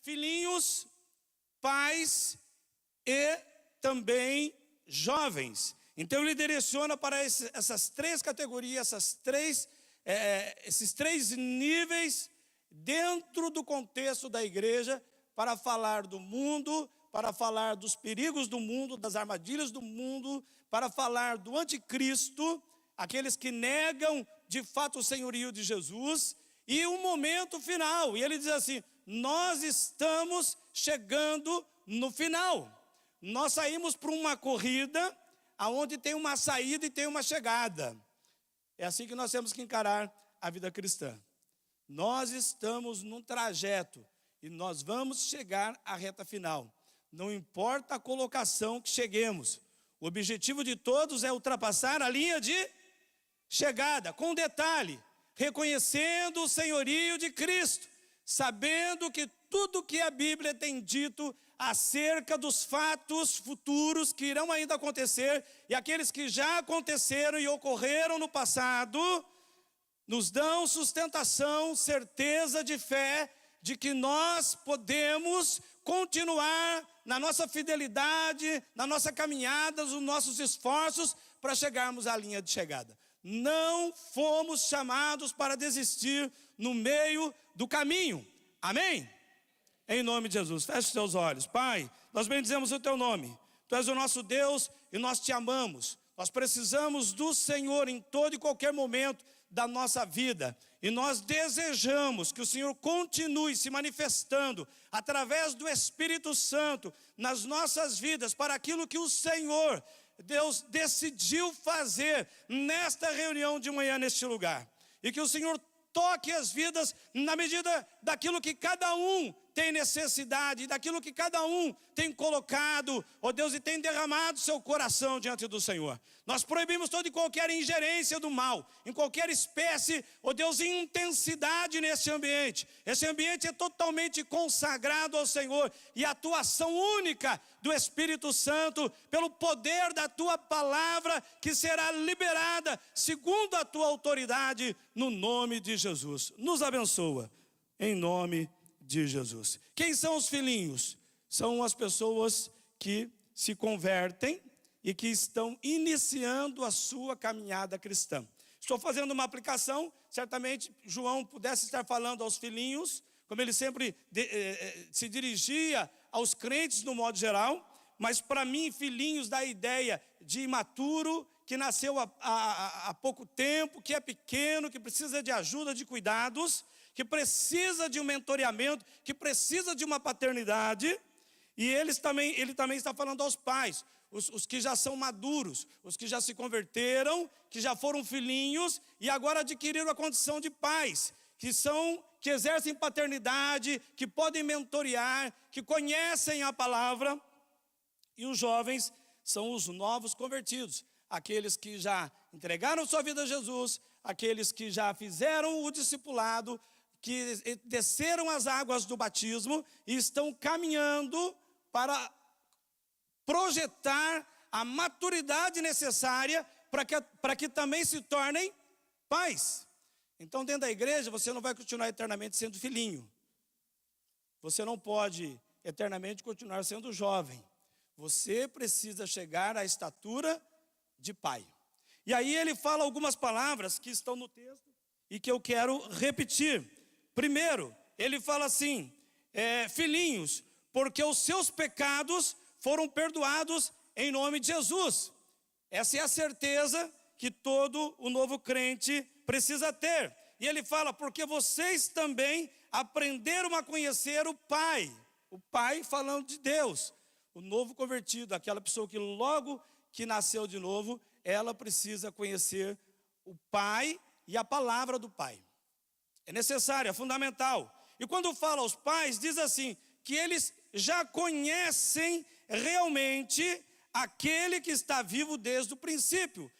filhinhos, pais e também jovens. Então ele direciona para essas três categorias, esses três níveis dentro do contexto da igreja, para falar do mundo, para falar dos perigos do mundo, das armadilhas do mundo, para falar do anticristo, aqueles que negam de fato o senhorio de Jesus, e o momento final. E ele diz assim: nós estamos chegando no final. Nós saímos para uma corrida aonde tem uma saída e tem uma chegada. É assim que nós temos que encarar a vida cristã. Nós estamos num trajeto e nós vamos chegar à reta final. Não importa a colocação que cheguemos. O objetivo de todos é ultrapassar a linha de chegada, com detalhe, reconhecendo o senhorio de Cristo, sabendo que tudo que a Bíblia tem dito acerca dos fatos futuros que irão ainda acontecer, e aqueles que já aconteceram e ocorreram no passado, nos dão sustentação, certeza de fé, de que nós podemos continuar na nossa fidelidade, na nossa caminhada, nos nossos esforços para chegarmos à linha de chegada. Não fomos chamados para desistir no meio do caminho. Amém? Em nome de Jesus, feche os teus olhos. Pai, nós bendizemos o teu nome. Tu és o nosso Deus e nós te amamos. Nós precisamos do Senhor em todo e qualquer momento da nossa vida. E nós desejamos que o Senhor continue se manifestando através do Espírito Santo nas nossas vidas, para aquilo que o Senhor, Deus, decidiu fazer nesta reunião de manhã neste lugar. E que o Senhor toque as vidas na medida daquilo que cada um tem necessidade, daquilo que cada um tem colocado, ó Deus, e tem derramado seu coração diante do Senhor. Nós proibimos toda e qualquer ingerência do mal, em qualquer espécie, ó Deus, intensidade nesse ambiente. Esse ambiente é totalmente consagrado ao Senhor, e a atuação única do Espírito Santo, pelo poder da tua palavra, que será liberada segundo a tua autoridade, no nome de Jesus. Nos abençoa, em nome de Jesus. Quem são os filhinhos? São as pessoas que se convertem e que estão iniciando a sua caminhada cristã. Estou fazendo uma aplicação, certamente João pudesse estar falando aos filhinhos, como ele sempre se dirigia aos crentes no modo geral, mas para mim filhinhos dá a ideia de imaturo, que nasceu há pouco tempo, que é pequeno, que precisa de ajuda, de cuidados, que precisa de um mentoreamento, que precisa de uma paternidade. E ele também está falando aos pais, os que já são maduros, os que já se converteram, que já foram filhinhos e agora adquiriram a condição de pais, que exercem paternidade, que podem mentorear, que conhecem a palavra. E os jovens são os novos convertidos, aqueles que já entregaram sua vida a Jesus, aqueles que já fizeram o discipulado, que desceram as águas do batismo e estão caminhando para projetar a maturidade necessária para que também se tornem pais. Então, dentro da igreja, você não vai continuar eternamente sendo filhinho. Você não pode eternamente continuar sendo jovem. Você precisa chegar à estatura de pai. E aí ele fala algumas palavras que estão no texto e que eu quero repetir. Primeiro, ele fala assim: filhinhos, porque os seus pecados foram perdoados em nome de Jesus. Essa é a certeza que todo o novo crente precisa ter. E ele fala: porque vocês também aprenderam a conhecer o Pai. O Pai falando de Deus. O novo convertido, aquela pessoa que logo que nasceu de novo, ela precisa conhecer o Pai e a palavra do Pai. É necessário, é fundamental. E quando fala aos pais, diz assim, que eles já conhecem realmente aquele que está vivo desde o princípio.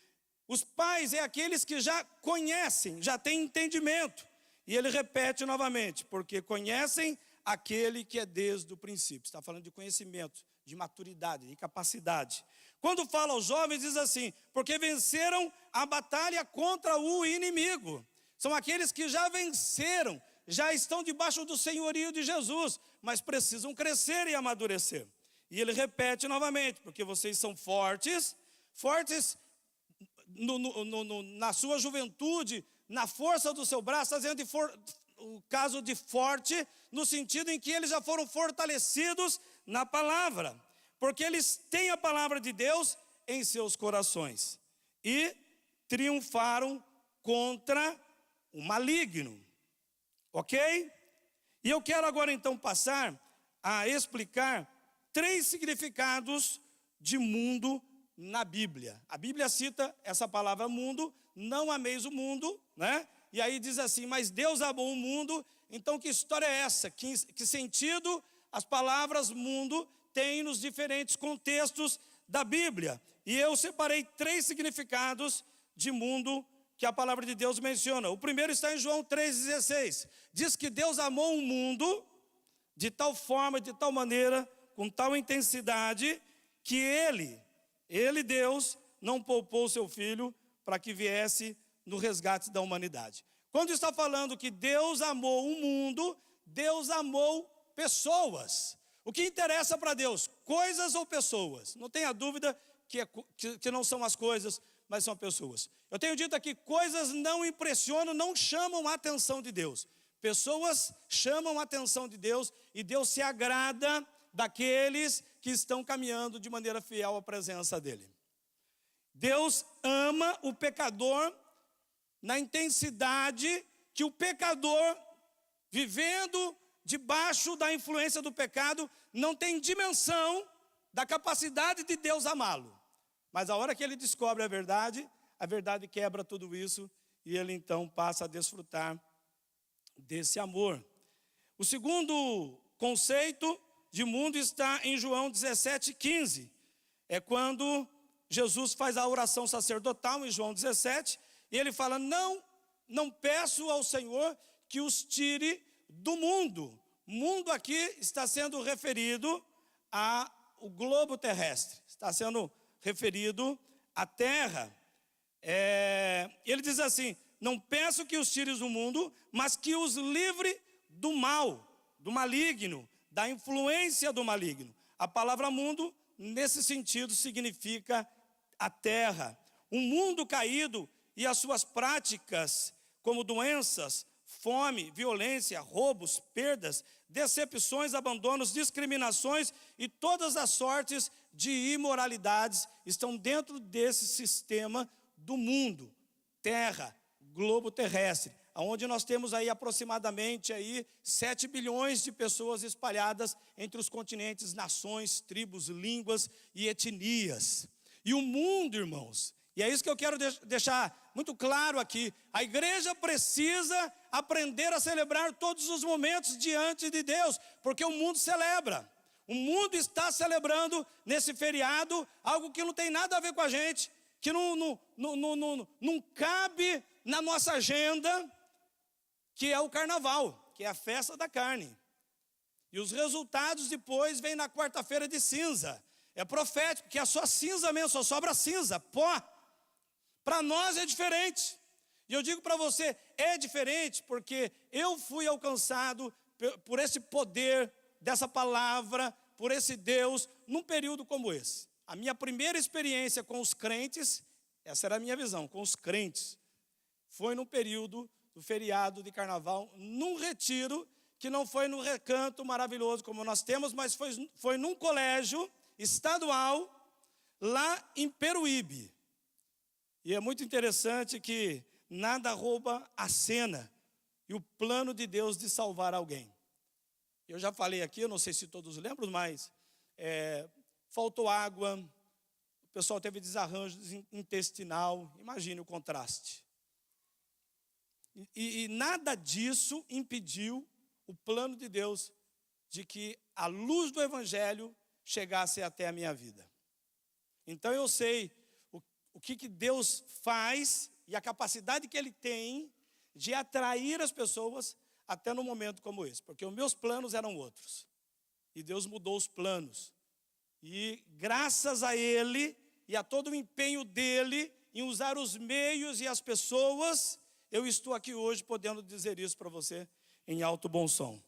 Os pais é aqueles que já conhecem, já têm entendimento. E ele repete novamente, porque conhecem aquele que é desde o princípio. Está falando de conhecimento, de maturidade, de capacidade. Quando fala aos jovens, diz assim, porque venceram a batalha contra o inimigo. São aqueles que já venceram, já estão debaixo do senhorio de Jesus, mas precisam crescer e amadurecer. E ele repete novamente, porque vocês são fortes na sua juventude, na força do seu braço, está dizendo o caso de forte, no sentido em que eles já foram fortalecidos na palavra, porque eles têm a palavra de Deus em seus corações, e triunfaram contra o maligno, ok? E eu quero agora então passar a explicar 3 significados de mundo na Bíblia. A Bíblia cita essa palavra mundo, não ameis o mundo, né? E aí diz assim, mas Deus amou o mundo. Então que história é essa? Que sentido as palavras mundo têm nos diferentes contextos da Bíblia? E eu separei 3 significados de mundo que a palavra de Deus menciona. O primeiro está em João 3,16. Diz que Deus amou o mundo de tal forma, de tal maneira, com tal intensidade, que Ele, Deus, não poupou o seu Filho para que viesse no resgate da humanidade. Quando está falando que Deus amou o mundo, Deus amou pessoas. O que interessa para Deus? Coisas ou pessoas? Não tenha dúvida que não são as coisas, mas são pessoas. Eu tenho dito aqui, coisas não impressionam, não chamam a atenção de Deus. Pessoas chamam a atenção de Deus e Deus se agrada daqueles que estão caminhando de maneira fiel à presença dEle. Deus ama o pecador na intensidade que o pecador, vivendo debaixo da influência do pecado, não tem dimensão da capacidade de Deus amá-lo. Mas a hora que ele descobre a verdade quebra tudo isso e ele então passa a desfrutar desse amor. O segundo conceito de mundo está em João 17,15. É quando Jesus faz a oração sacerdotal em João 17, e ele fala, não peço ao Senhor que os tire do mundo. Mundo aqui está sendo referido ao globo terrestre, está sendo referido à terra. Ele diz assim, não peço que os tires do mundo, mas que os livre do mal, do maligno, da influência do maligno. A palavra mundo, nesse sentido, significa a terra. Um mundo caído e as suas práticas, como doenças, fome, violência, roubos, perdas, decepções, abandonos, discriminações e todas as sortes de imoralidades estão dentro desse sistema do mundo, terra, globo terrestre, onde nós temos aí aproximadamente 7 bilhões de pessoas espalhadas entre os continentes, nações, tribos, línguas e etnias. E o mundo, irmãos, e é isso que eu quero deixar muito claro aqui, a igreja precisa aprender a celebrar todos os momentos diante de Deus, porque o mundo celebra. O mundo está celebrando nesse feriado algo que não tem nada a ver com a gente, que não cabe na nossa agenda, que é o carnaval, que é a festa da carne. E os resultados depois vêm na quarta-feira de cinza. É profético, que é só cinza mesmo, só sobra cinza, pó. Para nós é diferente. E eu digo para você, é diferente porque eu fui alcançado por esse poder dessa palavra, por esse Deus, num período como esse. A minha primeira experiência com os crentes, essa era a minha visão, com os crentes, foi no período do feriado de carnaval, num retiro, que não foi num recanto maravilhoso como nós temos, mas foi num colégio estadual, lá em Peruíbe. E é muito interessante que nada rouba a cena e o plano de Deus de salvar alguém. Eu já falei aqui, eu não sei se todos lembram, mas faltou água, o pessoal teve desarranjo intestinal, imagine o contraste. E nada disso impediu o plano de Deus de que a luz do Evangelho chegasse até a minha vida. Então eu sei o que Deus faz e a capacidade que Ele tem de atrair as pessoas até num momento como esse. Porque os meus planos eram outros. E Deus mudou os planos. E graças a Ele e a todo o empenho dEle em usar os meios e as pessoas, eu estou aqui hoje podendo dizer isso para você. em alto bom som.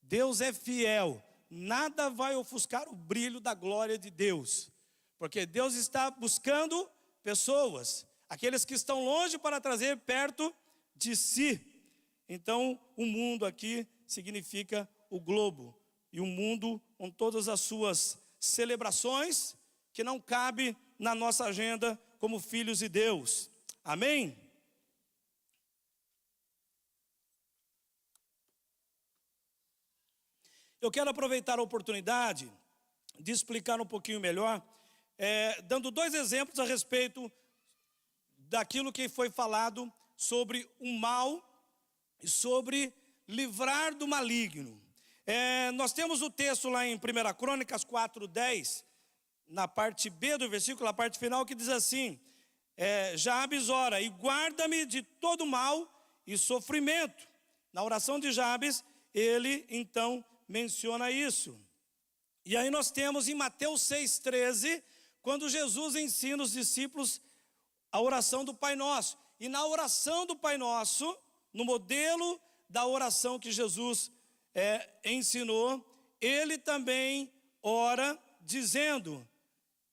Deus é fiel, nada vai ofuscar o brilho da glória de Deus, porque Deus está buscando pessoas, aqueles que estão longe para trazer perto de si. Então, o mundo aqui significa o globo, e o mundo com todas as suas celebrações, que não cabe na nossa agenda como filhos de Deus. Amém? Eu quero aproveitar a oportunidade de explicar um pouquinho melhor, dando 2 exemplos a respeito daquilo que foi falado sobre o mal e sobre livrar do maligno. Nós temos o texto lá em 1 Crônicas 4:10, na parte B do versículo, na parte final, que diz assim: Jabes ora, e guarda-me de todo mal e sofrimento. Na oração de Jabes, ele então menciona isso. E aí nós temos em Mateus 6:13, quando Jesus ensina os discípulos a oração do Pai Nosso. E na oração do Pai Nosso, no modelo da oração que Jesus ensinou, ele também ora dizendo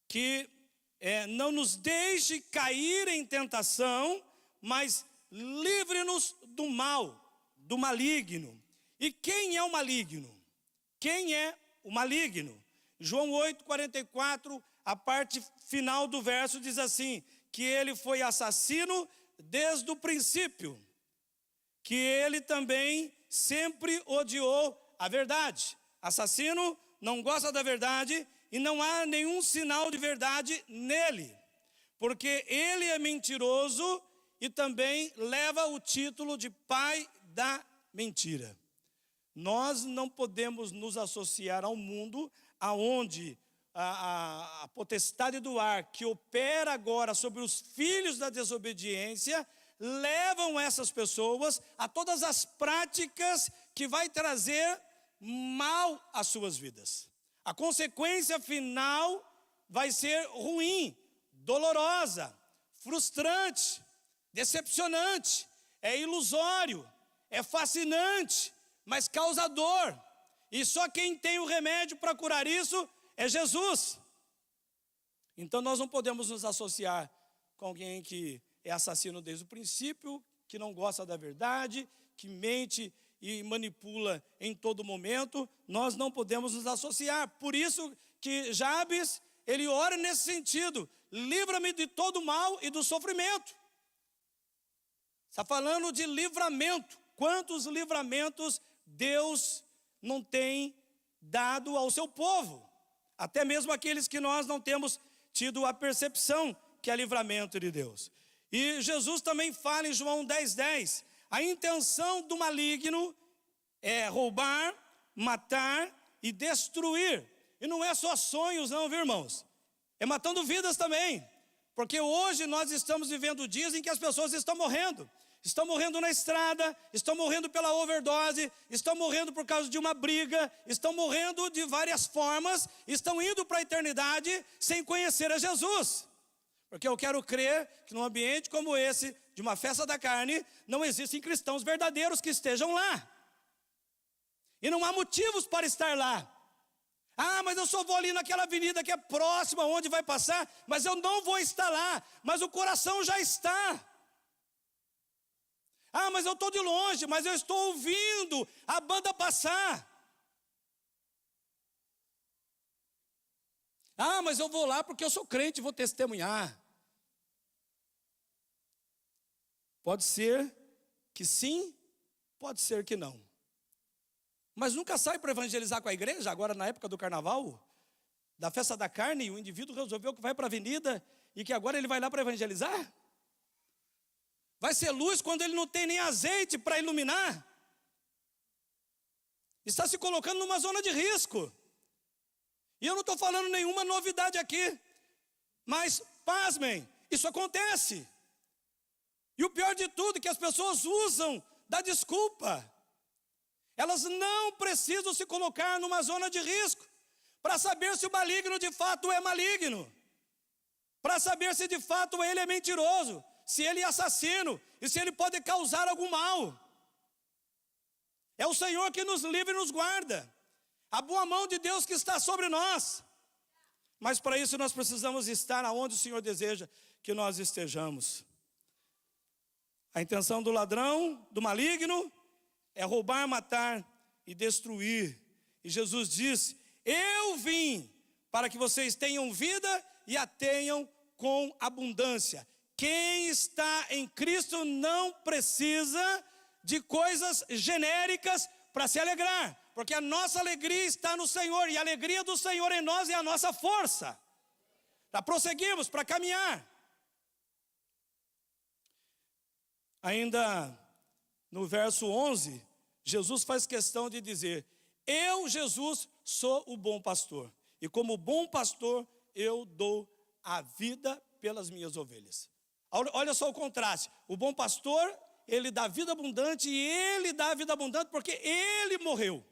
que não nos deixe cair em tentação, mas livre-nos do mal, do maligno. E quem é o maligno? Quem é o maligno? João 8:44, a parte final do verso diz assim: que ele foi assassino desde o princípio, que ele também sempre odiou a verdade. Assassino não gosta da verdade e não há nenhum sinal de verdade nele, porque ele é mentiroso e também leva o título de pai da mentira. Nós não podemos nos associar ao mundo aonde a potestade do ar que opera agora sobre os filhos da desobediência levam essas pessoas a todas as práticas que vai trazer mal às suas vidas. A consequência final vai ser ruim, dolorosa, frustrante, decepcionante, é ilusório, é fascinante, mas causa dor. E só quem tem o remédio para curar isso é Jesus. Então nós não podemos nos associar com alguém que é assassino desde o princípio, que não gosta da verdade, que mente e manipula em todo momento. Nós não podemos nos associar. Por isso que Jabes, ele ora nesse sentido: livra-me de todo mal e do sofrimento. Está falando de livramento. Quantos livramentos Deus não tem dado ao seu povo? Até mesmo aqueles que nós não temos tido a percepção que é livramento de Deus. E Jesus também fala em João 10:10, a intenção do maligno é roubar, matar e destruir. E não é só sonhos não, viu, irmãos? É matando vidas também. Porque hoje nós estamos vivendo dias em que as pessoas estão morrendo. Estão morrendo na estrada, estão morrendo pela overdose, estão morrendo por causa de uma briga, estão morrendo de várias formas, estão indo para a eternidade sem conhecer a Jesus. Porque eu quero crer que num ambiente como esse, de uma festa da carne, não existem cristãos verdadeiros que estejam lá. E não há motivos para estar lá. Ah, mas eu só vou ali naquela avenida que é próxima, onde vai passar, mas eu não vou estar lá, mas o coração já está. Ah, mas eu estou de longe, mas eu estou ouvindo a banda passar. Ah, mas eu vou lá porque eu sou crente e vou testemunhar. Pode ser que sim, pode ser que não. Mas nunca sai para evangelizar com a igreja, agora na época do carnaval, da festa da carne, o indivíduo resolveu que vai para a avenida e que agora ele vai lá para evangelizar? Vai ser luz quando ele não tem nem azeite para iluminar. Está se colocando numa zona de risco. E eu não estou falando nenhuma novidade aqui. Mas, pasmem, isso acontece. E o pior de tudo é que as pessoas usam da desculpa. Elas não precisam se colocar numa zona de risco para saber se o maligno de fato é maligno. Para saber se de fato ele é mentiroso, se ele é assassino e se ele pode causar algum mal. É o Senhor que nos livra e nos guarda. A boa mão de Deus que está sobre nós. Mas para isso nós precisamos estar aonde o Senhor deseja que nós estejamos. A intenção do ladrão, do maligno, é roubar, matar e destruir. E Jesus diz: eu vim para que vocês tenham vida e a tenham com abundância. Quem está em Cristo não precisa de coisas genéricas para se alegrar, porque a nossa alegria está no Senhor, e a alegria do Senhor em nós é a nossa força para prosseguirmos, para caminhar. Ainda no verso 11, Jesus faz questão de dizer: eu, Jesus, sou o bom pastor, e como bom pastor eu dou a vida pelas minhas ovelhas. Olha só o contraste: o bom pastor, ele dá vida abundante, e ele dá a vida abundante porque ele morreu.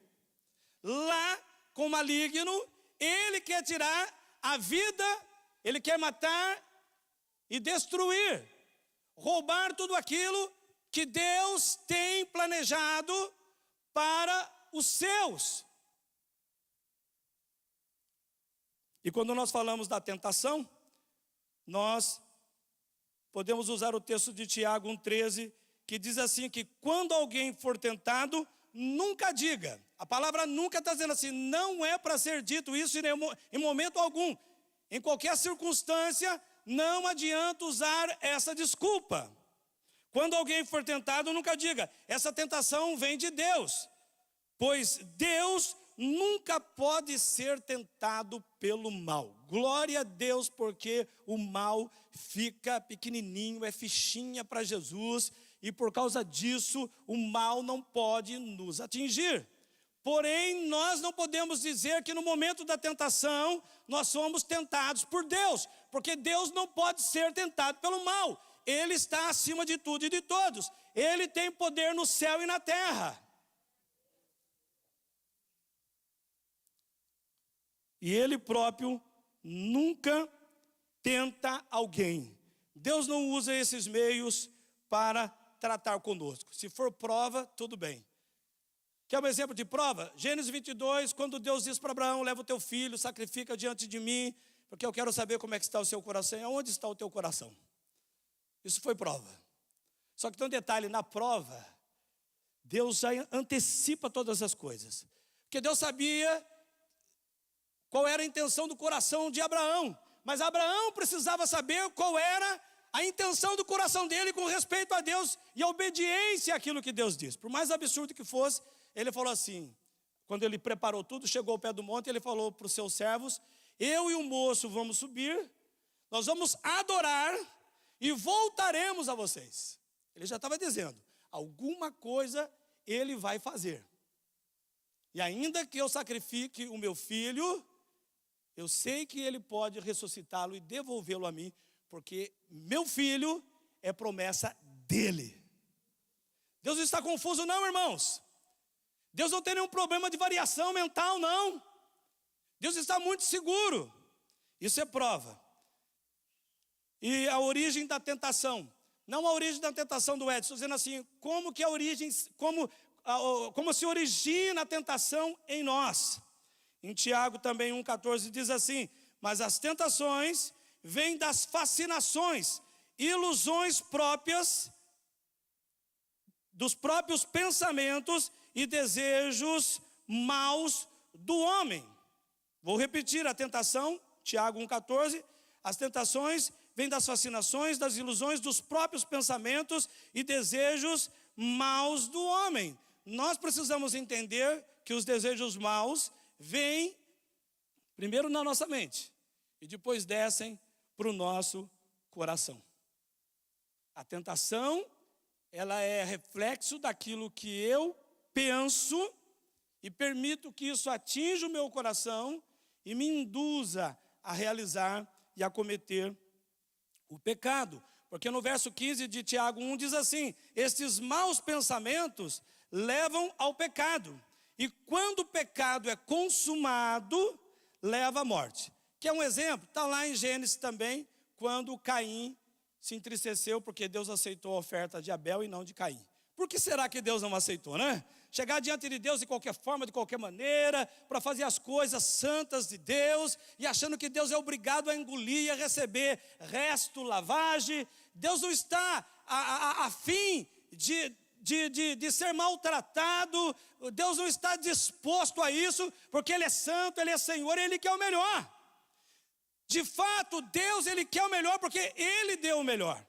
Lá com o maligno, ele quer tirar a vida, ele quer matar e destruir, roubar tudo aquilo que Deus tem planejado para os seus. E quando nós falamos da tentação, nós podemos usar o texto de Tiago 1,13, que diz assim, que quando alguém for tentado, nunca diga. A palavra nunca está dizendo assim, não é para ser dito isso em momento algum. Em qualquer circunstância, não adianta usar essa desculpa. Quando alguém for tentado, nunca diga, essa tentação vem de Deus. Pois Deus nunca pode ser tentado pelo mal. Glória a Deus, porque o mal fica pequenininho, é fichinha para Jesus, e por causa disso o mal não pode nos atingir. Porém, nós não podemos dizer que no momento da tentação nós somos tentados por Deus, porque Deus não pode ser tentado pelo mal. Ele está acima de tudo e de todos. Ele tem poder no céu e na terra. E Ele próprio nunca tenta alguém. Deus não usa esses meios para tratar conosco. Se for prova, tudo bem. Quer um exemplo de prova? Gênesis 22, quando Deus diz para Abraão: leva o teu filho, sacrifica diante de mim, porque eu quero saber como é que está o seu coração. E aonde está o teu coração? Isso foi prova. Só que tem um detalhe, na prova, Deus já antecipa todas as coisas. Porque Deus sabia qual era a intenção do coração de Abraão. Mas Abraão precisava saber qual era a intenção do coração dele com respeito a Deus e a obediência àquilo que Deus diz. Por mais absurdo que fosse, ele falou assim, quando ele preparou tudo, chegou ao pé do monte, ele falou para os seus servos: eu e o moço vamos subir, nós vamos adorar e voltaremos a vocês. Ele já estava dizendo, alguma coisa ele vai fazer. E ainda que eu sacrifique o meu filho, eu sei que ele pode ressuscitá-lo e devolvê-lo a mim, porque meu filho é promessa dele. Deus está confuso não, irmãos. Deus não tem nenhum problema de variação mental, não. Deus está muito seguro. Isso é prova. E a origem da tentação. Não a origem da tentação do Edson, dizendo assim, como que a origem, como se origina a tentação em nós. Em Tiago também 1,14 diz assim: mas as tentações vêm das fascinações, ilusões próprias, dos próprios pensamentos e desejos maus do homem. Vou repetir a tentação, Tiago 1,14, as tentações vêm das fascinações, das ilusões, dos próprios pensamentos e desejos maus do homem. Nós precisamos entender que os desejos maus vêm primeiro na nossa mente e depois descem para o nosso coração. A tentação, ela é reflexo daquilo que eu penso e permito que isso atinja o meu coração e me induza a realizar e a cometer o pecado. Porque no verso 15 de Tiago 1 diz assim: estes maus pensamentos levam ao pecado, e quando o pecado é consumado, leva à morte. Que é um exemplo, está lá em Gênesis também, quando Caim se entristeceu porque Deus aceitou a oferta de Abel e não de Caim. Por que será que Deus não aceitou, né? chegar diante de Deus de qualquer forma, de qualquer maneira, para fazer as coisas santas de Deus, e achando que Deus é obrigado a engolir e a receber resto, lavagem. Deus não está a fim de ser maltratado. Deus não está disposto a isso, porque Ele é santo, Ele é Senhor, e Ele quer o melhor. De fato, Deus, Ele quer o melhor, porque Ele deu o melhor.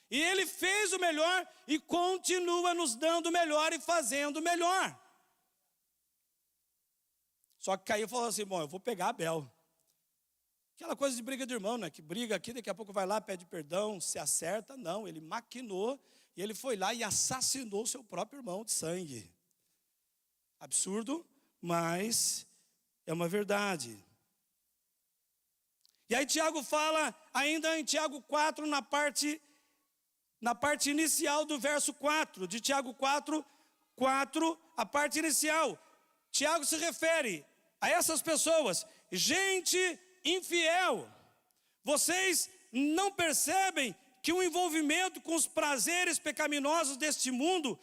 E Ele fez o melhor e continua nos dando o melhor e fazendo o melhor. Só que Caim falou assim, bom, eu vou pegar Abel. Aquela coisa de briga de irmão, né? Que briga aqui, daqui a pouco vai lá, pede perdão, se acerta. Não, ele maquinou e ele foi lá e assassinou seu próprio irmão de sangue. Absurdo, mas é uma verdade. E aí Tiago fala, ainda em Tiago 4, na parte inicial do verso 4, de Tiago 4, a parte inicial. Tiago se refere a essas pessoas, gente infiel. Vocês não percebem que o envolvimento com os prazeres pecaminosos deste mundo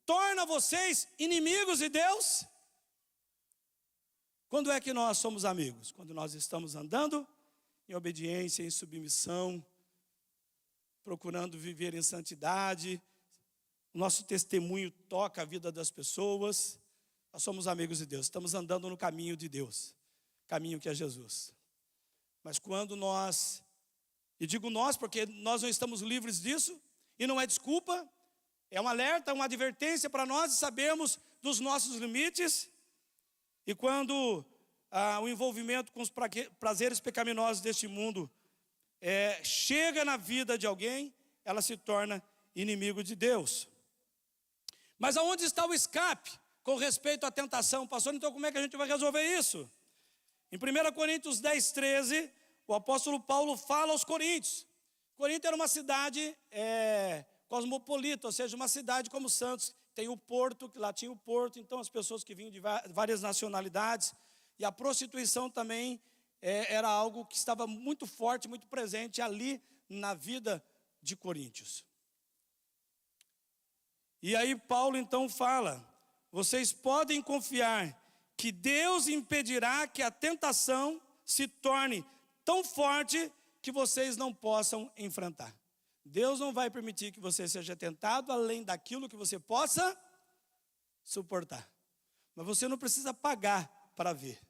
torna vocês inimigos de Deus? Quando é que nós somos amigos? Quando nós estamos andando em obediência, em submissão, procurando viver em santidade, o nosso testemunho toca a vida das pessoas, nós somos amigos de Deus, estamos andando no caminho de Deus, caminho que é Jesus. Mas quando nós, e digo nós porque nós não estamos livres disso, e não é desculpa, é um alerta, uma advertência para nós sabermos dos nossos limites, e quando o envolvimento com os prazeres pecaminosos deste mundo chega na vida de alguém, ela se torna inimigo de Deus. Mas aonde está o escape com respeito à tentação? Pastor, então como é que a gente vai resolver isso? Em 1 Coríntios 10, 13, o apóstolo Paulo fala aos coríntios. Corinto era uma cidade cosmopolita, ou seja, uma cidade como Santos. Tem o porto, que lá tinha o porto, então as pessoas que vinham de várias nacionalidades. E a prostituição também era algo que estava muito forte, muito presente ali na vida de Coríntios. E aí Paulo então fala, vocês podem confiar que Deus impedirá que a tentação se torne tão forte que vocês não possam enfrentar. Deus não vai permitir que você seja tentado além daquilo que você possa suportar. Mas você não precisa pagar para ver.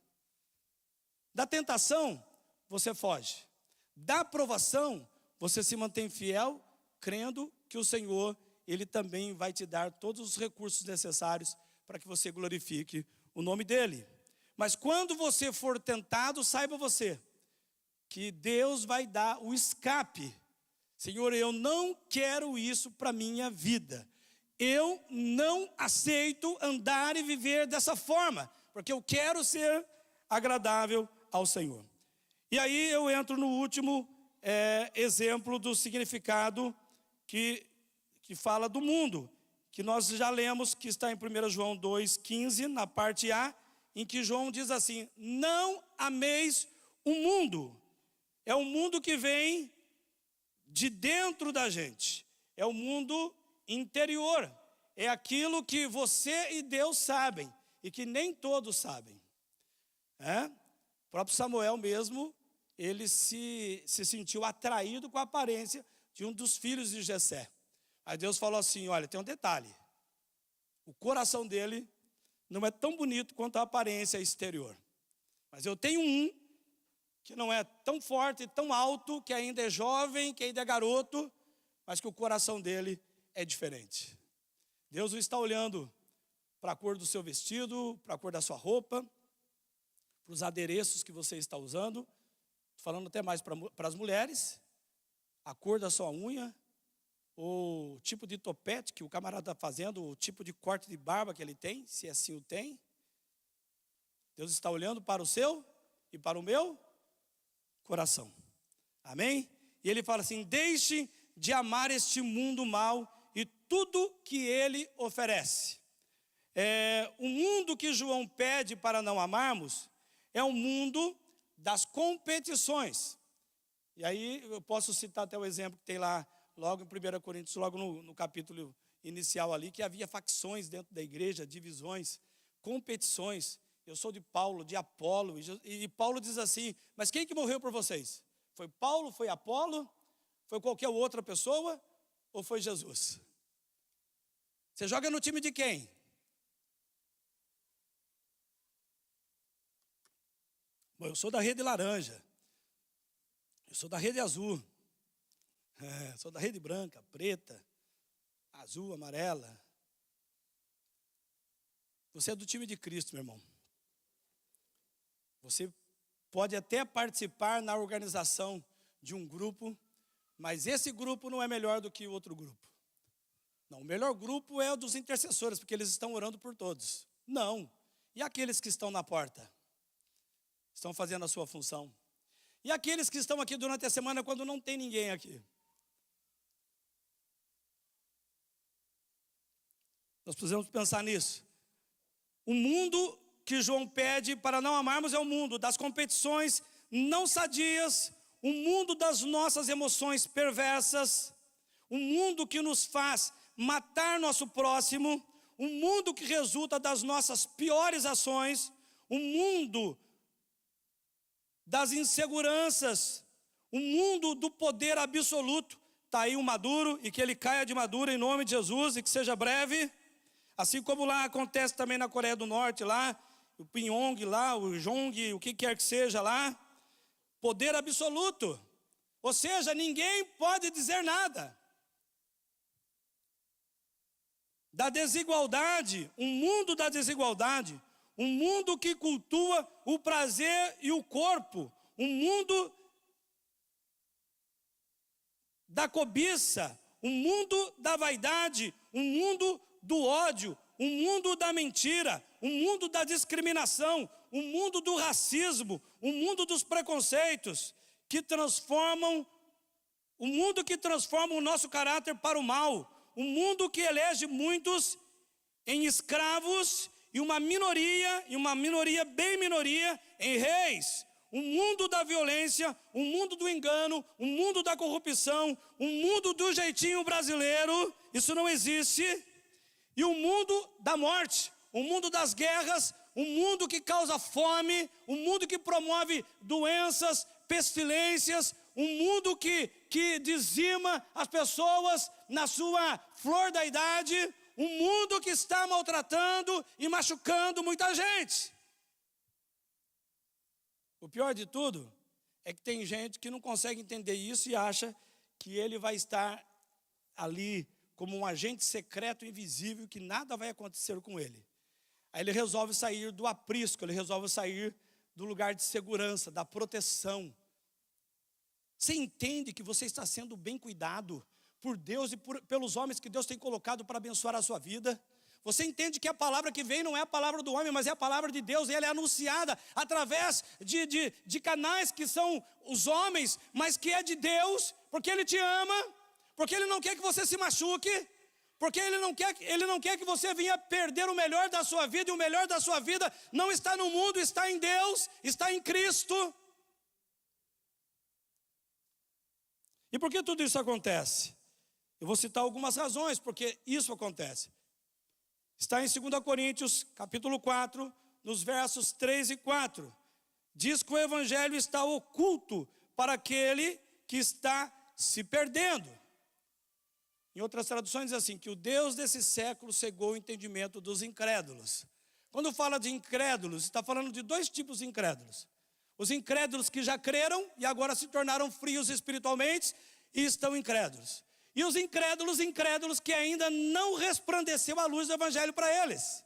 Da tentação, você foge. Da provação, você se mantém fiel, crendo que o Senhor, Ele também vai te dar todos os recursos necessários para que você glorifique o nome dEle. Mas quando você for tentado, saiba você que Deus vai dar o escape. Senhor, eu não quero isso para a minha vida. Eu não aceito andar e viver dessa forma, porque eu quero ser agradável ao Senhor. E aí eu entro no último exemplo do significado que fala do mundo, que nós já lemos, que está em 1 João 2,15, na parte A, em que João diz assim, não ameis o mundo. É o mundo que vem de dentro da gente. É o mundo interior. É aquilo que você e Deus sabem, e que nem todos sabem. O próprio Samuel mesmo, ele se sentiu atraído com a aparência de um dos filhos de Jessé. Aí Deus falou assim, olha, tem um detalhe. O coração dele não é tão bonito quanto a aparência exterior. Mas eu tenho um que não é tão forte, tão alto, que ainda é jovem, que ainda é garoto, mas que o coração dele é diferente. Deus não está olhando para a cor do seu vestido, para a cor da sua roupa, para os adereços que você está usando. Estou falando até mais para as mulheres, a cor da sua unha, o tipo de topete que o camarada está fazendo, o tipo de corte de barba que ele tem, se assim o tem. Deus está olhando para o seu e para o meu coração. Amém? E ele fala assim, deixe de amar este mundo mal e tudo que ele oferece. O mundo que João pede para não amarmos é o mundo das competições. E aí eu posso citar até o exemplo que tem lá, logo em 1 Coríntios, logo no capítulo inicial ali, que havia facções dentro da igreja, divisões, competições. Eu sou de Paulo, de Apolo, e Paulo diz assim: mas quem que morreu por vocês? Foi Paulo, foi Apolo, foi qualquer outra pessoa, ou foi Jesus? Você joga no time de quem? Bom, eu sou da rede laranja, eu sou da rede azul, sou da rede branca, preta, azul, amarela. Você é do time de Cristo, meu irmão. Você pode até participar na organização de um grupo, mas esse grupo não é melhor do que o outro grupo. Não, o melhor grupo é o dos intercessores, porque eles estão orando por todos. Não. E aqueles que estão na porta? Estão fazendo a sua função. E aqueles que estão aqui durante a semana quando não tem ninguém aqui? Nós precisamos pensar nisso. O mundo que João pede para não amarmos é o mundo das competições não sadias, o mundo das nossas emoções perversas, o mundo que nos faz matar nosso próximo, o mundo que resulta das nossas piores ações, o mundo das inseguranças, o mundo do poder absoluto. Está aí o Maduro, e que ele caia de Maduro em nome de Jesus, e que seja breve. Assim como lá acontece também na Coreia do Norte, lá, o Pyongyang lá, o Jong, o que quer que seja lá, poder absoluto. Ou seja, ninguém pode dizer nada. Da desigualdade, um mundo da desigualdade, um mundo que cultua o prazer e o corpo, um mundo da cobiça, um mundo da vaidade, um mundo do ódio, um mundo da mentira, um mundo da discriminação, um mundo do racismo, um mundo dos preconceitos, que transformam, um mundo que transforma o nosso caráter para o mal, um mundo que elege muitos em escravos e uma minoria bem minoria, em reis. Um mundo da violência, um mundo do engano, um mundo da corrupção, um mundo do jeitinho brasileiro, isso não existe. E um mundo da morte, um mundo das guerras, um mundo que causa fome, um mundo que promove doenças, pestilências, um mundo que dizima as pessoas na sua flor da idade, um mundo que está maltratando e machucando muita gente. O pior de tudo é que tem gente que não consegue entender isso e acha que ele vai estar ali como um agente secreto invisível, que nada vai acontecer com ele. Aí ele resolve sair do aprisco, ele resolve sair do lugar de segurança, da proteção. Você entende que você está sendo bem cuidado por Deus e pelos homens que Deus tem colocado para abençoar a sua vida? Você entende que a palavra que vem não é a palavra do homem, mas é a palavra de Deus, e ela é anunciada através de canais que são os homens, mas que é de Deus, porque Ele te ama, porque Ele não quer que você se machuque, porque Ele não quer que você venha perder o melhor da sua vida, e o melhor da sua vida não está no mundo, está em Deus, está em Cristo. E por que tudo isso acontece? Eu vou citar algumas razões porque isso acontece. Está em 2 Coríntios, capítulo 4, nos versos 3 e 4. Diz que o evangelho está oculto para aquele que está se perdendo. Em outras traduções diz assim, que o Deus desse século cegou o entendimento dos incrédulos. Quando fala de incrédulos, está falando de dois tipos de incrédulos. Os incrédulos que já creram e agora se tornaram frios espiritualmente e estão incrédulos. E os incrédulos que ainda não resplandeceu a luz do evangelho para eles.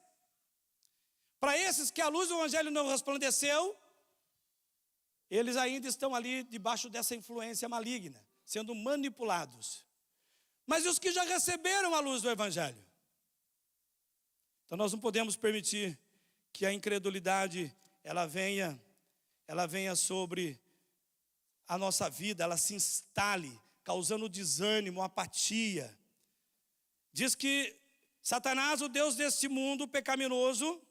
Para esses que a luz do evangelho não resplandeceu, eles ainda estão ali debaixo dessa influência maligna, sendo manipulados. Mas e os que já receberam a luz do evangelho? Então nós não podemos permitir que a incredulidade ela venha sobre a nossa vida, ela se instale, causando desânimo, apatia. Diz que Satanás, o Deus deste mundo pecaminoso,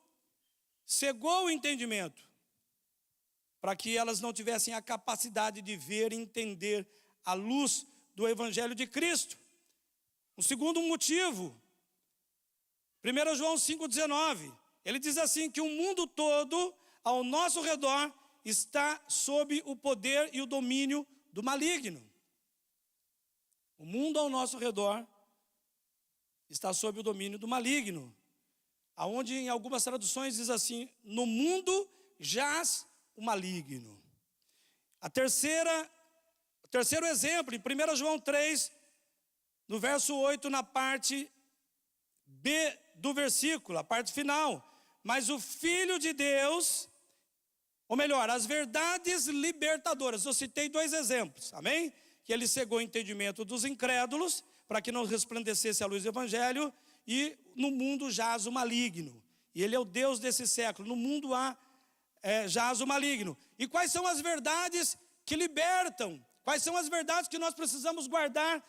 cegou o entendimento, para que elas não tivessem a capacidade de ver e entender a luz do evangelho de Cristo. O segundo motivo 1 João 5,19, ele diz assim, que o mundo todo ao nosso redor está sob o poder e o domínio do maligno. O mundo ao nosso redor está sob o domínio do maligno. Aonde em algumas traduções diz assim, no mundo jaz o maligno. O terceiro exemplo, em 1 João 3, no verso 8, na parte B do versículo, a parte final. Mas o Filho de Deus, ou melhor, as verdades libertadoras. Eu citei 2 exemplos, amém? Que ele cegou o entendimento dos incrédulos, para que não resplandecesse a luz do Evangelho, e no mundo jaz o maligno. E ele é o Deus desse século, no mundo há jaz o maligno. E quais são as verdades que libertam? Quais são as verdades que nós precisamos guardar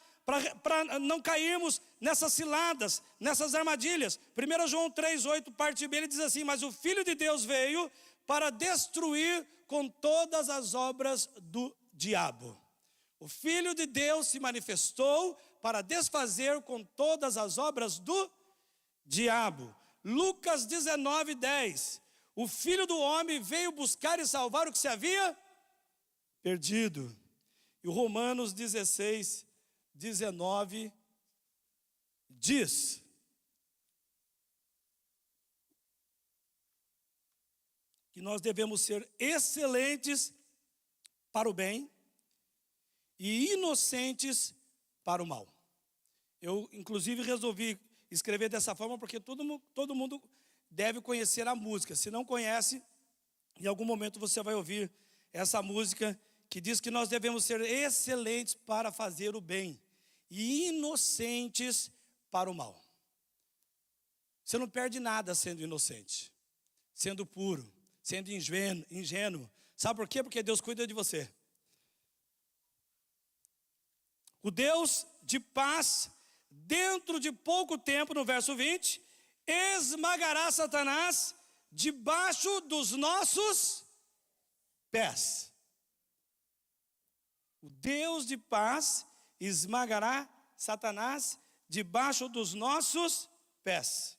para não cairmos nessas ciladas, nessas armadilhas? 1 João 3,8, parte B, ele diz assim, mas o Filho de Deus veio para destruir com todas as obras do diabo. O Filho de Deus se manifestou para desfazer com todas as obras do diabo. Lucas 19:10, o Filho do Homem veio buscar e salvar o que se havia perdido. E o Romanos 16:19 diz que nós devemos ser excelentes para o bem e inocentes para o mal. Eu, inclusive, resolvi escrever dessa forma porque todo mundo deve conhecer a música. Se não conhece, em algum momento você vai ouvir essa música que diz que nós devemos ser excelentes para fazer o bem e inocentes para o mal. Você não perde nada sendo inocente, sendo puro, sendo ingênuo. Sabe por quê? Porque Deus cuida de você. O Deus de paz, dentro de pouco tempo, no verso 20, esmagará Satanás debaixo dos nossos pés. O Deus de paz esmagará Satanás debaixo dos nossos pés.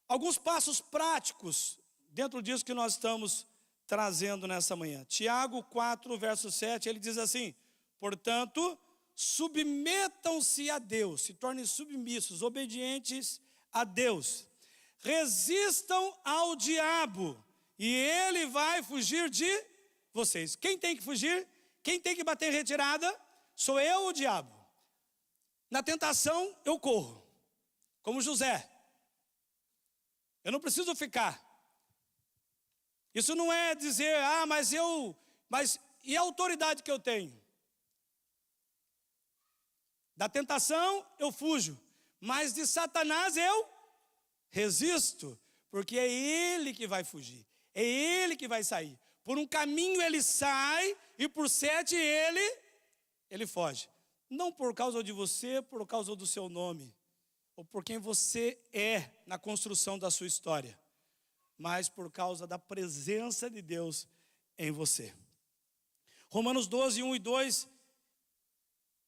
Alguns passos práticos dentro disso que nós estamos trazendo nessa manhã. Tiago 4, verso 7, ele diz assim, portanto, submetam-se a Deus, se tornem submissos, obedientes a Deus. Resistam ao diabo e ele vai fugir de vocês. Quem tem que fugir? Quem tem que bater em retirada? Sou eu ou o diabo? Na tentação eu corro, como José. Eu não preciso ficar. Isso não é dizer, mas e a autoridade que eu tenho? Da tentação eu fujo, mas de Satanás eu resisto, porque é ele que vai fugir, é ele que vai sair. Por um caminho ele sai e por 7 ele foge. Não por causa de você, por causa do seu nome, ou por quem você é na construção da sua história, mas por causa da presença de Deus em você. Romanos 12, 1 e 2,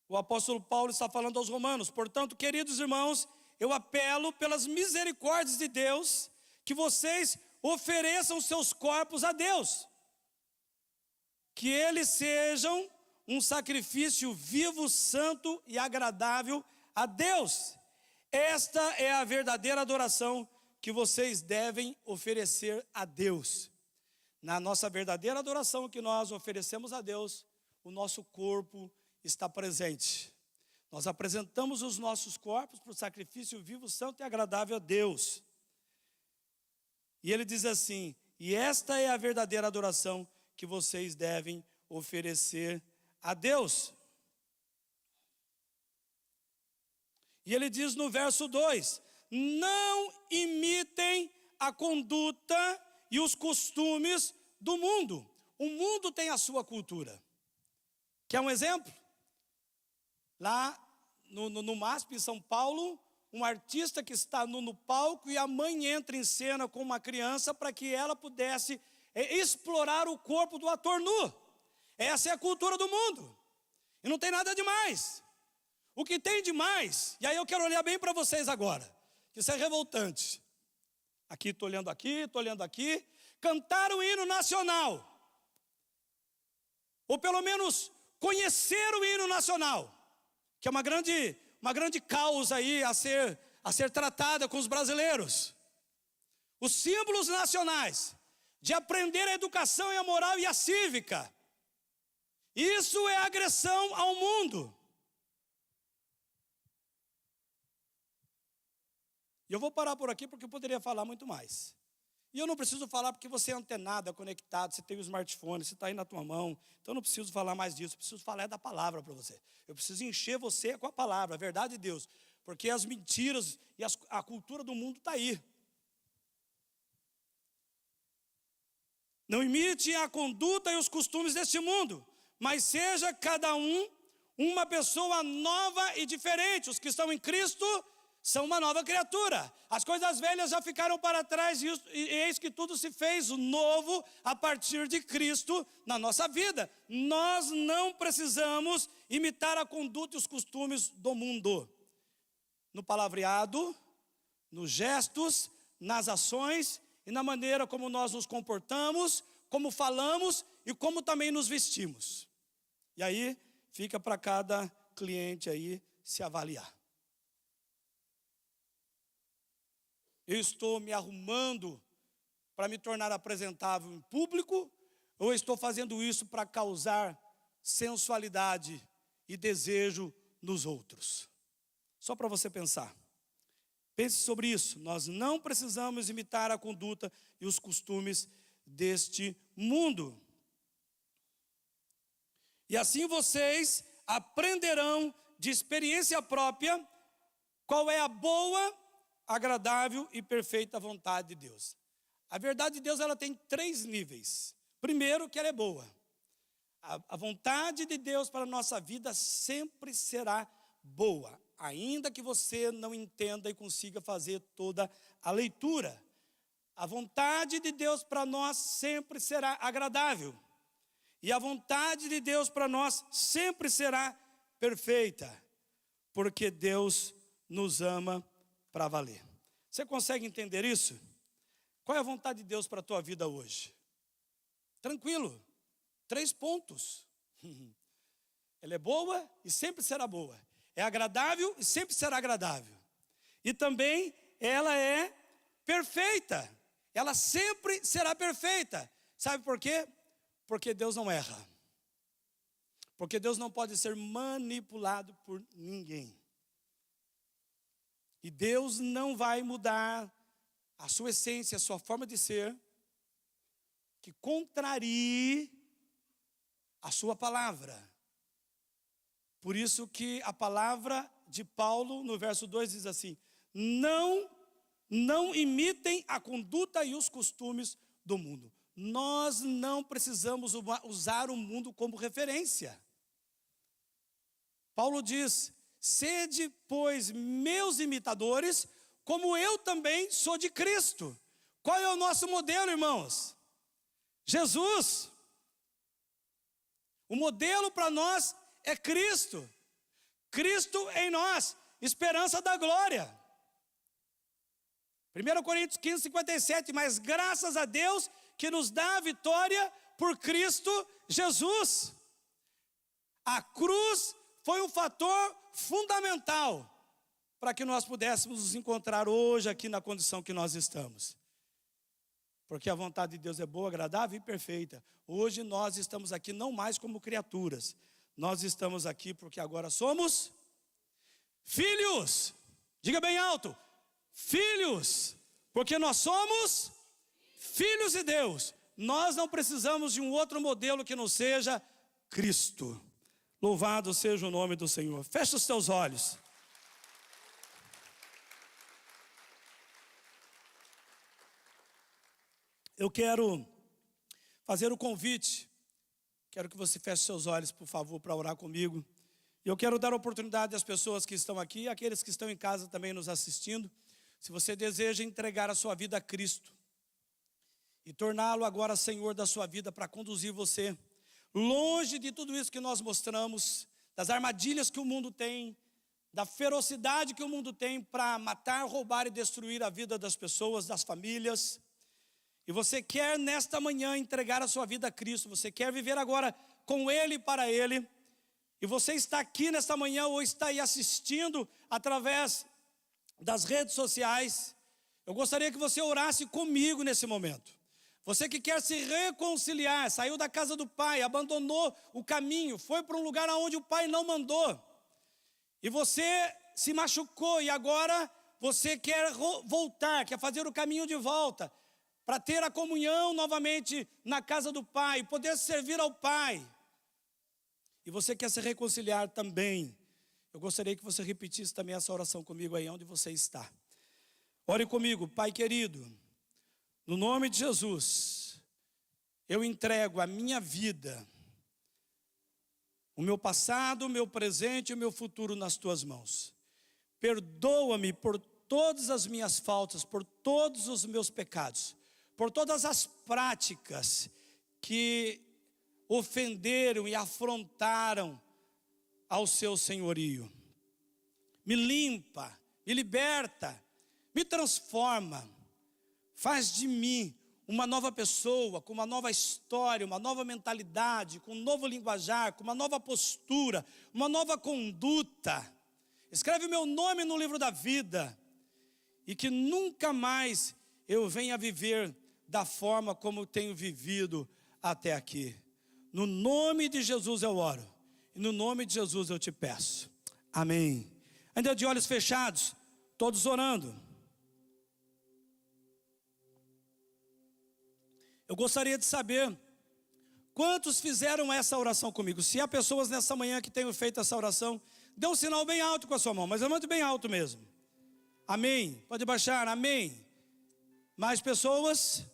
o apóstolo Paulo está falando aos romanos, portanto, queridos irmãos, eu apelo pelas misericórdias de Deus, que vocês ofereçam seus corpos a Deus, que eles sejam um sacrifício vivo, santo e agradável a Deus. Esta é a verdadeira adoração que vocês devem oferecer a Deus. Na nossa verdadeira adoração que nós oferecemos a Deus, o nosso corpo está presente. Nós apresentamos os nossos corpos para o sacrifício vivo, santo e agradável a Deus. E ele diz assim, e esta é a verdadeira adoração que vocês devem oferecer a Deus. E ele diz no verso 2, não imitem a conduta e os costumes do mundo. O mundo tem a sua cultura. Quer um exemplo? Lá no MASP, em São Paulo, um artista que está no palco e a mãe entra em cena com uma criança para que ela pudesse explorar o corpo do ator nu. Essa é a cultura do mundo. E não tem nada demais. O que tem de mais, e aí eu quero olhar bem para vocês agora, que isso é revoltante. Aqui, estou olhando aqui, cantar o hino nacional, ou pelo menos conhecer o hino nacional, que é uma grande causa aí a ser tratada com os brasileiros. Os símbolos nacionais, de aprender a educação e a moral e a cívica. Isso é agressão ao mundo. E eu vou parar por aqui porque eu poderia falar muito mais. E eu não preciso falar porque você é antenado, é conectado, você tem o smartphone, você está aí na tua mão. Então eu não preciso falar mais disso, eu preciso falar da palavra para você. Eu preciso encher você com a palavra, a verdade de Deus. Porque as mentiras e a cultura do mundo está aí. Não imite a conduta e os costumes deste mundo, mas seja cada um uma pessoa nova e diferente. Os que estão em Cristo são uma nova criatura. As coisas velhas já ficaram para trás e eis que tudo se fez novo a partir de Cristo na nossa vida. Nós não precisamos imitar a conduta e os costumes do mundo. No palavreado, nos gestos, nas ações e na maneira como nós nos comportamos, como falamos e como também nos vestimos. E aí fica para cada cliente aí se avaliar. Eu estou me arrumando para me tornar apresentável em público, ou estou fazendo isso para causar sensualidade e desejo nos outros? Só para você pensar. Pense sobre isso. Nós não precisamos imitar a conduta e os costumes deste mundo. E assim vocês aprenderão de experiência própria qual é a boa, agradável e perfeita vontade de Deus. A verdade de Deus, ela tem 3 níveis. Primeiro, que ela é boa. A vontade de Deus para a nossa vida sempre será boa, ainda que você não entenda e consiga fazer toda a leitura. A vontade de Deus para nós sempre será agradável. E a vontade de Deus para nós sempre será perfeita, porque Deus nos ama para valer. Você consegue entender isso? Qual é a vontade de Deus para a tua vida hoje? Tranquilo, 3 pontos. Ela é boa e sempre será boa. É agradável e sempre será agradável. E também ela é perfeita. Ela sempre será perfeita. Sabe por quê? Porque Deus não erra. Porque Deus não pode ser manipulado por ninguém. E Deus não vai mudar a sua essência, a sua forma de ser, que contrarie a sua palavra. Por isso que a palavra de Paulo, no verso 2, diz assim: não imitem a conduta e os costumes do mundo. Nós não precisamos usar o mundo como referência. Paulo diz: sede, pois, meus imitadores, como eu também sou de Cristo. Qual é o nosso modelo, irmãos? Jesus. O modelo para nós é Cristo. Cristo em nós, esperança da glória. 1 Coríntios 15, 57, mas graças a Deus que nos dá a vitória por Cristo Jesus. A cruz foi um fator fundamental para que nós pudéssemos nos encontrar hoje aqui na condição que nós estamos. Porque a vontade de Deus é boa, agradável e perfeita. Hoje nós estamos aqui não mais como criaturas. Nós estamos aqui porque agora somos filhos. Diga bem alto: filhos. Porque nós somos filhos de Deus. Nós não precisamos de um outro modelo que não seja Cristo. Louvado seja o nome do Senhor. Feche os teus olhos. Eu quero fazer o convite. Quero que você feche seus olhos, por favor, para orar comigo. E eu quero dar oportunidade às pessoas que estão aqui, àqueles que estão em casa também nos assistindo. Se você deseja entregar a sua vida a Cristo e torná-lo agora Senhor da sua vida, para conduzir você longe de tudo isso que nós mostramos, das armadilhas que o mundo tem, da ferocidade que o mundo tem para matar, roubar e destruir a vida das pessoas, das famílias. E você quer nesta manhã entregar a sua vida a Cristo, você quer viver agora com Ele e para Ele. E você está aqui nesta manhã ou está aí assistindo através das redes sociais. Eu gostaria que você orasse comigo nesse momento. Você que quer se reconciliar, saiu da casa do pai, abandonou o caminho, foi para um lugar onde o pai não mandou. E você se machucou e agora você quer voltar, quer fazer o caminho de volta, para ter a comunhão novamente na casa do pai, poder servir ao pai. E você quer se reconciliar também. Eu gostaria que você repetisse também essa oração comigo aí onde você está. Ore comigo, Pai querido, no nome de Jesus, eu entrego a minha vida, o meu passado, o meu presente e o meu futuro nas tuas mãos. Perdoa-me por todas as minhas faltas, por todos os meus pecados, por todas as práticas que ofenderam e afrontaram ao seu senhorio. Me limpa, me liberta, me transforma, faz de mim uma nova pessoa, com uma nova história, uma nova mentalidade, com um novo linguajar, com uma nova postura, uma nova conduta. Escreve meu nome no livro da vida e que nunca mais eu venha viver da forma como tenho vivido até aqui. No nome de Jesus eu oro e no nome de Jesus eu te peço. Amém. Ainda de olhos fechados, todos orando. Eu gostaria de saber quantos fizeram essa oração comigo. Se há pessoas nessa manhã que tenham feito essa oração, dê um sinal bem alto com a sua mão, mas levante bem alto mesmo. Amém. Pode baixar, amém. Mais pessoas?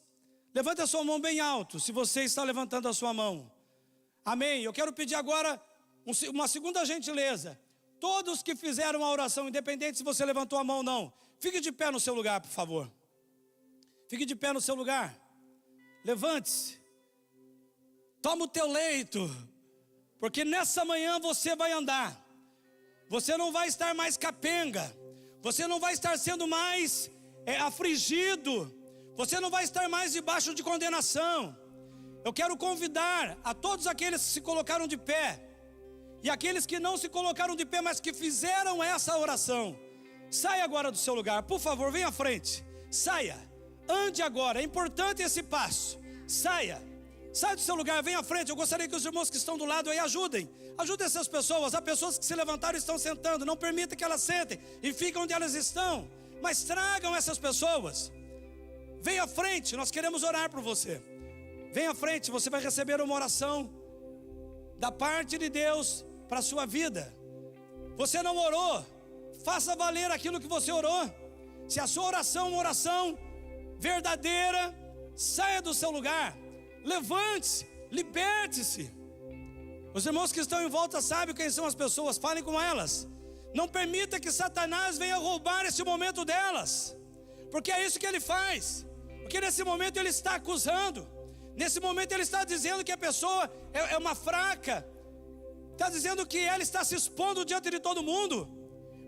Levante a sua mão bem alto, se você está levantando a sua mão. Amém. Eu quero pedir agora uma segunda gentileza. Todos que fizeram a oração, independente se você levantou a mão ou não, fique de pé no seu lugar, por favor. Fique de pé no seu lugar. Levante-se. Toma o teu leito, porque nessa manhã você vai andar. Você não vai estar mais capenga. Você não vai estar sendo mais afligido. Você não vai estar mais debaixo de condenação. Eu quero convidar a todos aqueles que se colocaram de pé e aqueles que não se colocaram de pé, mas que fizeram essa oração. Saia agora do seu lugar, por favor, venha à frente. Saia, ande agora, é importante esse passo. Saia do seu lugar, venha à frente. Eu gostaria que os irmãos que estão do lado aí ajudem essas pessoas. Há pessoas que se levantaram e estão sentando. Não permita que elas sentem e fiquem onde elas estão, mas tragam essas pessoas. Venha à frente, nós queremos orar por você. Venha à frente, você vai receber uma oração da parte de Deus para a sua vida. Você não orou, faça valer aquilo que você orou. Se a sua oração é uma oração verdadeira, saia do seu lugar, levante-se, liberte-se. Os irmãos que estão em volta sabem quem são as pessoas, falem com elas. Não permita que Satanás venha roubar esse momento delas, porque é isso que ele faz. Porque nesse momento ele está acusando, nesse momento ele está dizendo que a pessoa é uma fraca, está dizendo que ela está se expondo diante de todo mundo.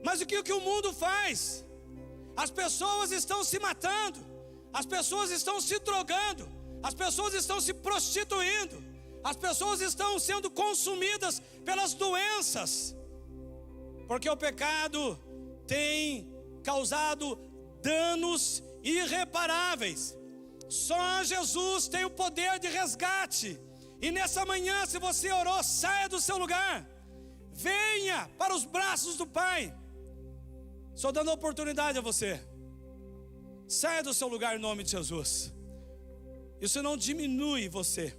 Mas o que o mundo faz? As pessoas estão se matando, as pessoas estão se drogando, as pessoas estão se prostituindo, as pessoas estão sendo consumidas pelas doenças, porque o pecado tem causado danos irreparáveis. Só Jesus tem o poder de resgate. E nessa manhã, se você orou, saia do seu lugar, venha para os braços do Pai. Estou dando oportunidade a você. Saia do seu lugar em nome de Jesus. Isso não diminui você,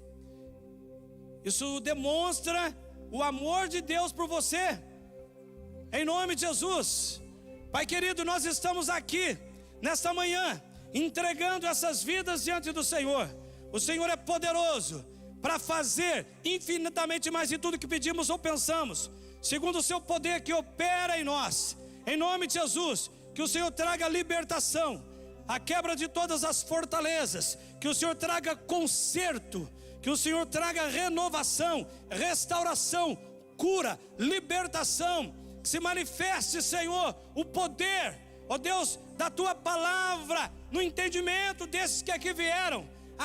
isso demonstra o amor de Deus por você, em nome de Jesus. Pai querido, nós estamos aqui nesta manhã entregando essas vidas diante do Senhor. O Senhor é poderoso para fazer infinitamente mais de tudo que pedimos ou pensamos, segundo o seu poder que opera em nós. Em nome de Jesus, que o Senhor traga libertação, a quebra de todas as fortalezas, que o Senhor traga conserto, que o Senhor traga renovação, restauração, cura, libertação, que se manifeste, Senhor, o poder, ó Deus, da tua palavra, no entendimento desses que aqui vieram.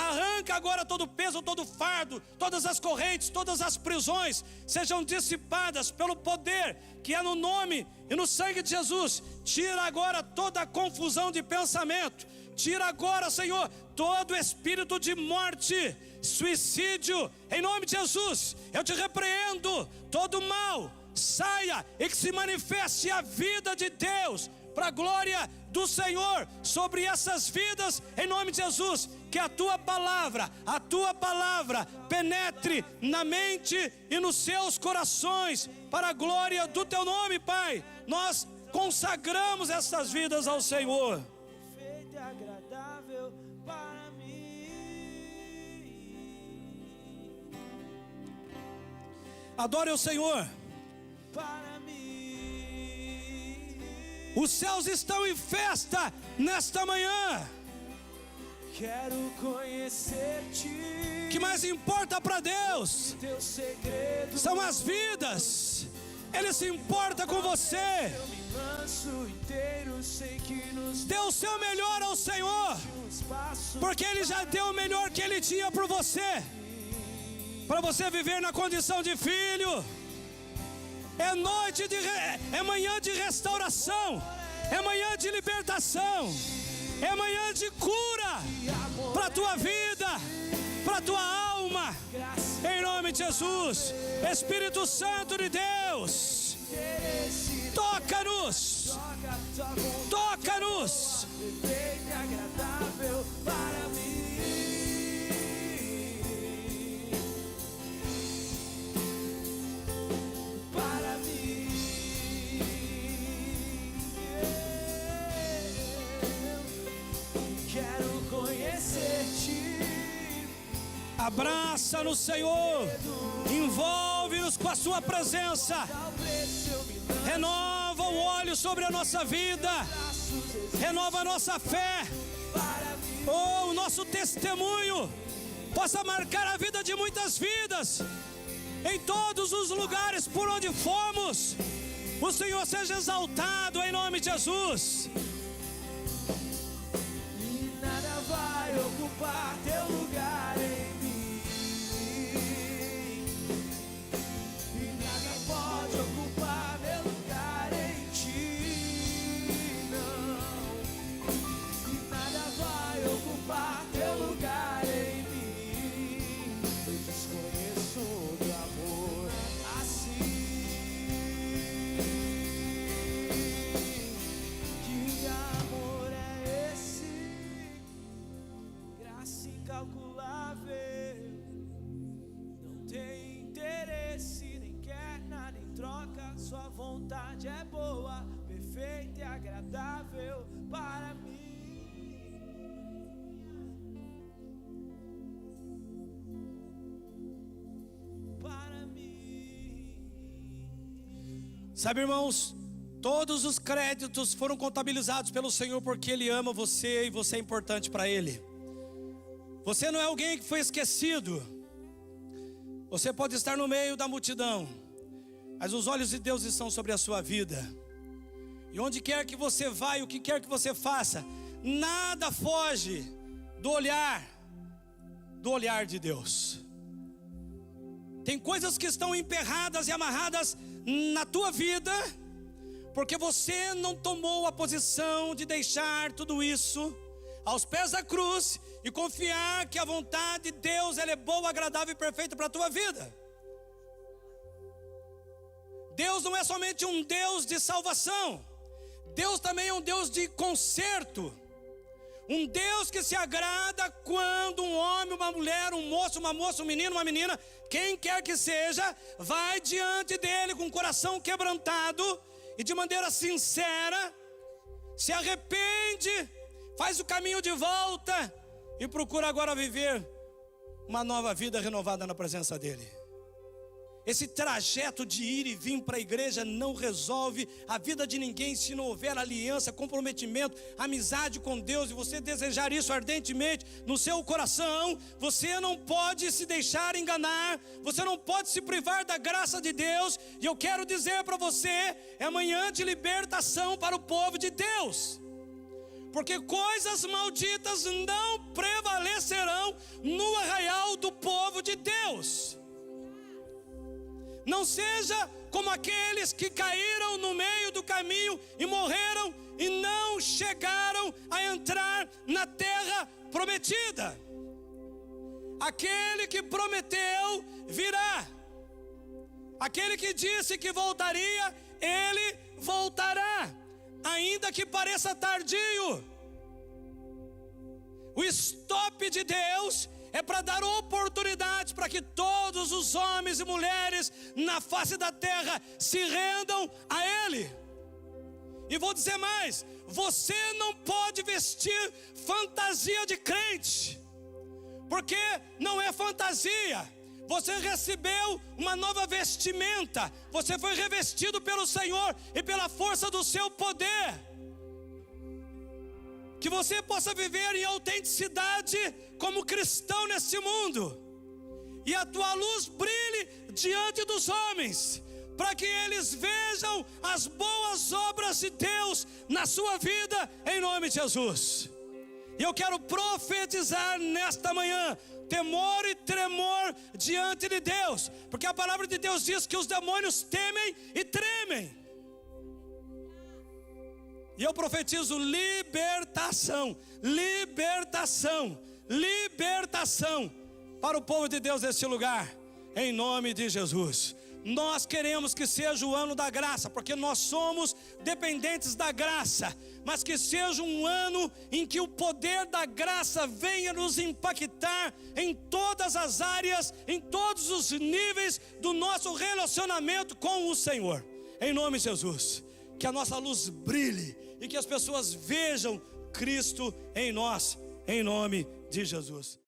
Arranca agora todo o peso, todo o fardo, todas as correntes, todas as prisões sejam dissipadas pelo poder que é no nome e no sangue de Jesus. Tira agora toda a confusão de pensamento. Tira agora, Senhor, todo espírito de morte, suicídio, em nome de Jesus. Eu te repreendo, todo mal saia e que se manifeste a vida de Deus, para a glória do Senhor, sobre essas vidas, em nome de Jesus. Que a tua palavra penetre na mente e nos seus corações, para a glória do teu nome, Pai. Nós consagramos essas vidas ao Senhor. Perfeito e agradável para mim. Adore o Senhor. Para mim. Os céus estão em festa nesta manhã. Quero conhecer-te. O que mais importa para Deus Teu segredo. são as vidas. Ele se importa com você. Eu me lanço inteiro, sei que nos Dê o seu melhor ao Senhor, um espaço. porque Ele já deu o melhor que Ele tinha por você, para você viver na condição de filho. É é manhã de restauração, é manhã de libertação, é manhã de cura para a tua vida, para a tua alma, em nome de Jesus. Espírito Santo de Deus, toca-nos, toca-nos. Perfeito e agradável para mim. Para mim. Quero conhecer-te. Abraça no Senhor, envolve-nos com a sua presença, Ao preço eu me lanço. renova o óleo sobre a nossa vida, renova a nossa fé. Para mim. Oh, o nosso testemunho possa marcar a vida de muitas vidas, em todos os lugares por onde formos. O Senhor seja exaltado em nome de Jesus. E nada vai ocupar teu lugar em mim. E nada pode ocupar meu lugar em ti, não. E nada vai ocupar teu lugar em mim. Eu desconheço outro amor assim. Que amor é esse? Graça incalculável. Não tem interesse, nem quer nada em troca. Sua vontade é boa, perfeita e agradável para mim. Para mim. Sabe, irmãos, todos os créditos foram contabilizados pelo Senhor, porque Ele ama você e você é importante para Ele. Você não é alguém que foi esquecido. Você pode estar no meio da multidão, mas os olhos de Deus estão sobre a sua vida. E onde quer que você vá e o que quer que você faça, nada foge do olhar de Deus. Tem coisas que estão emperradas e amarradas na tua vida, porque você não tomou a posição de deixar tudo isso aos pés da cruz e confiar que a vontade de Deus ela é boa, agradável e perfeita para a tua vida. Deus não é somente um Deus de salvação, Deus também é um Deus de conserto. Um Deus que se agrada quando um homem, uma mulher, um moço, uma moça, um menino, uma menina, quem quer que seja, vai diante dele com o coração quebrantado e de maneira sincera, se arrepende, faz o caminho de volta e procura agora viver uma nova vida renovada na presença dele. Esse trajeto de ir e vir para a igreja não resolve a vida de ninguém se não houver aliança, comprometimento, amizade com Deus, e você desejar isso ardentemente no seu coração. Você não pode se deixar enganar, você não pode se privar da graça de Deus. E eu quero dizer para você, é manhã de libertação para o povo de Deus, porque coisas malditas não prevalecerão no arraial do povo de Deus. Não seja como aqueles que caíram no meio do caminho e morreram e não chegaram a entrar na terra prometida. Aquele que prometeu virá. Aquele que disse que voltaria, ele voltará, ainda que pareça tardio. O stop de Deus é para dar oportunidade para que todos os homens e mulheres na face da terra se rendam a Ele. E vou dizer mais: você não pode vestir fantasia de crente, porque não é fantasia. Você recebeu uma nova vestimenta, você foi revestido pelo Senhor e pela força do seu poder. Que você possa viver em autenticidade como cristão nesse mundo, e a tua luz brilhe diante dos homens, para que eles vejam as boas obras de Deus na sua vida, em nome de Jesus. E eu quero profetizar nesta manhã temor e tremor diante de Deus, porque a palavra de Deus diz que os demônios temem e tremem. E eu profetizo libertação, libertação, libertação para o povo de Deus neste lugar, em nome de Jesus. Nós queremos que seja o ano da graça, porque nós somos dependentes da graça, mas que seja um ano em que o poder da graça venha nos impactar em todas as áreas, em todos os níveis do nosso relacionamento com o Senhor, em nome de Jesus. Que a nossa luz brilhe e que as pessoas vejam Cristo em nós, em nome de Jesus.